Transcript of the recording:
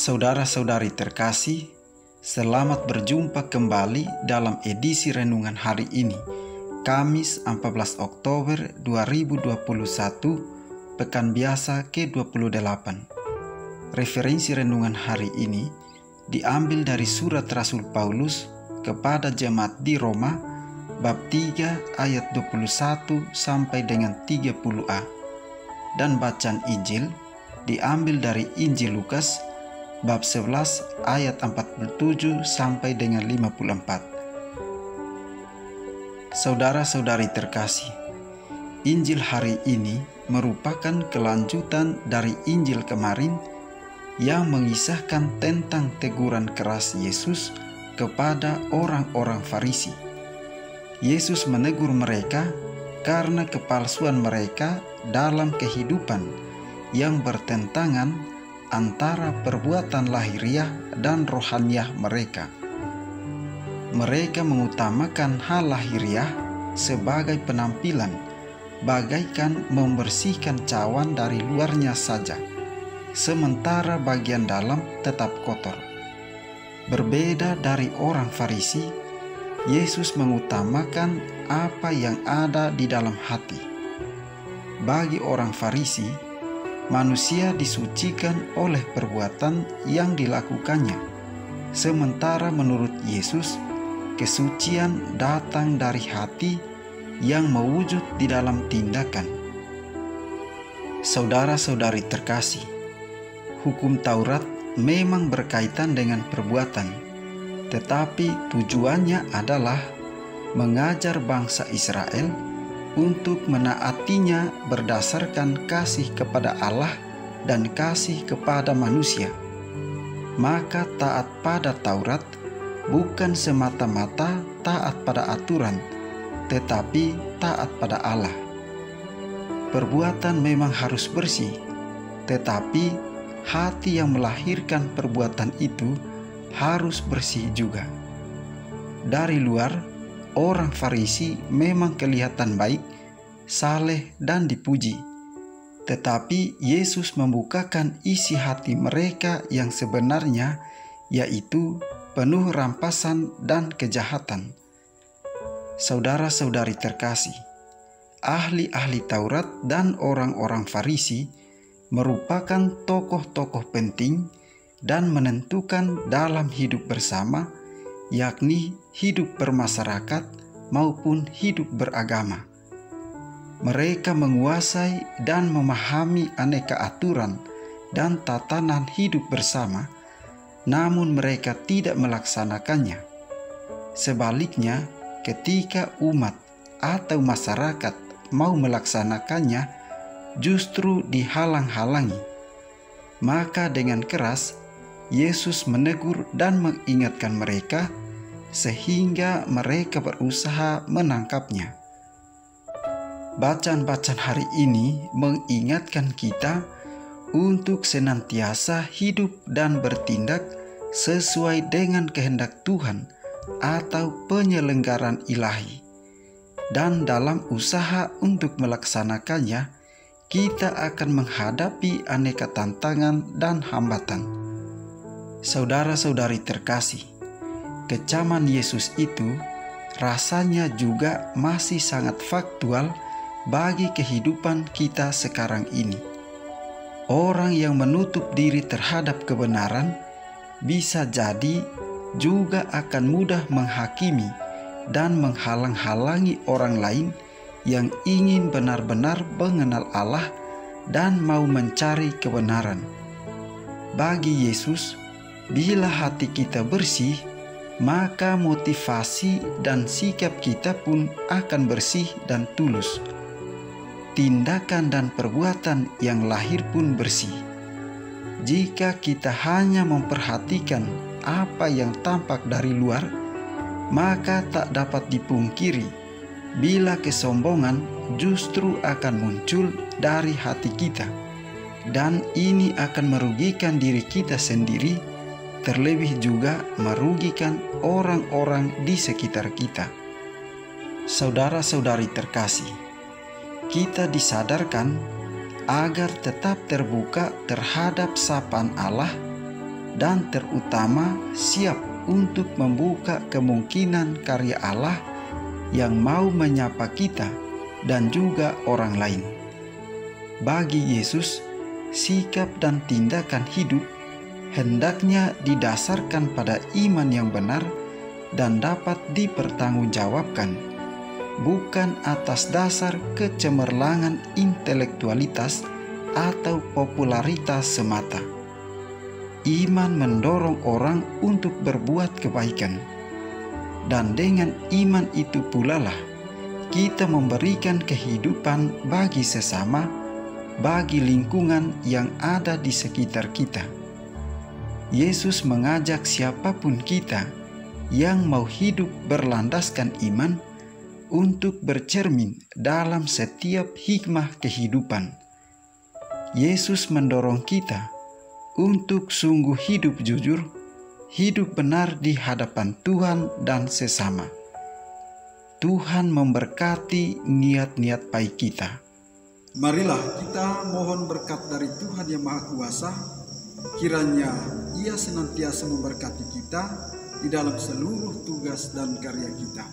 Saudara-saudari terkasih, selamat berjumpa kembali dalam edisi renungan hari ini, Kamis 14 Oktober 2021, Pekan Biasa ke-28. Referensi renungan hari ini diambil dari surat Rasul Paulus kepada jemaat di Roma, bab 3 ayat 21 sampai dengan 30a. Dan bacaan Injil diambil dari Injil Lukas bab 11 ayat 47 sampai dengan 54. Saudara-saudari terkasih, Injil hari ini merupakan kelanjutan dari Injil kemarin yang mengisahkan tentang teguran keras Yesus kepada orang-orang Farisi. Yesus menegur mereka karena kepalsuan mereka dalam kehidupan yang bertentangan antara perbuatan lahiriah dan rohaniah mereka. Mereka mengutamakan hal lahiriah sebagai penampilan, bagaikan membersihkan cawan dari luarnya saja, sementara bagian dalam tetap kotor. Berbeda dari orang Farisi, Yesus mengutamakan apa yang ada di dalam hati. Bagi orang Farisi, manusia disucikan oleh perbuatan yang dilakukannya, sementara menurut Yesus, kesucian datang dari hati yang mewujud di dalam tindakan. Saudara-saudari terkasih, hukum Taurat memang berkaitan dengan perbuatan, tetapi tujuannya adalah mengajar bangsa Israel untuk menaatinya berdasarkan kasih kepada Allah dan kasih kepada manusia. Maka taat pada Taurat bukan semata-mata taat pada aturan, tetapi taat pada Allah. Perbuatan memang harus bersih, tetapi hati yang melahirkan perbuatan itu harus bersih juga. Dari luar, orang Farisi memang kelihatan baik, saleh, dan dipuji. Tetapi Yesus membukakan isi hati mereka yang sebenarnya, yaitu penuh rampasan dan kejahatan. Saudara-saudari terkasih, ahli-ahli Taurat dan orang-orang Farisi merupakan tokoh-tokoh penting dan menentukan dalam hidup bersama, yakni hidup bermasyarakat maupun hidup beragama. Mereka menguasai dan memahami aneka aturan dan tatanan hidup bersama, namun mereka tidak melaksanakannya. Sebaliknya, ketika umat atau masyarakat mau melaksanakannya, justru dihalang-halangi. Maka dengan keras, Yesus menegur dan mengingatkan mereka sehingga mereka berusaha menangkapnya. Bacaan-bacaan hari ini mengingatkan kita untuk senantiasa hidup dan bertindak sesuai dengan kehendak Tuhan atau penyelenggaraan ilahi. Dan dalam usaha untuk melaksanakannya, kita akan menghadapi aneka tantangan dan hambatan. Saudara-saudari terkasih, kecaman Yesus itu rasanya juga masih sangat faktual bagi kehidupan kita sekarang ini. Orang yang menutup diri terhadap kebenaran bisa jadi juga akan mudah menghakimi dan menghalang-halangi orang lain yang ingin benar-benar mengenal Allah dan mau mencari kebenaran. Bagi Yesus, bila hati kita bersih, maka motivasi dan sikap kita pun akan bersih dan tulus. Tindakan dan perbuatan yang lahir pun bersih. Jika kita hanya memperhatikan apa yang tampak dari luar, maka tak dapat dipungkiri bila kesombongan justru akan muncul dari hati kita, dan ini akan merugikan diri kita sendiri, terlebih juga merugikan orang-orang di sekitar kita. Saudara-saudari terkasih, kita disadarkan agar tetap terbuka terhadap sapaan Allah dan terutama siap untuk membuka kemungkinan karya Allah yang mau menyapa kita dan juga orang lain. Bagi Yesus, sikap dan tindakan hidup hendaknya didasarkan pada iman yang benar dan dapat dipertanggungjawabkan, bukan atas dasar kecemerlangan intelektualitas atau popularitas semata. Iman mendorong orang untuk berbuat kebaikan, dan dengan iman itu pula lah kita memberikan kehidupan bagi sesama, bagi lingkungan yang ada di sekitar kita. Yesus mengajak siapapun kita yang mau hidup berlandaskan iman untuk bercermin dalam setiap hikmah kehidupan. Yesus mendorong kita untuk sungguh hidup jujur, hidup benar di hadapan Tuhan dan sesama. Tuhan memberkati niat-niat baik kita. Marilah kita mohon berkat dari Tuhan Yang Maha Kuasa, kiranya Ia senantiasa memberkati kita di dalam seluruh tugas dan karya kita.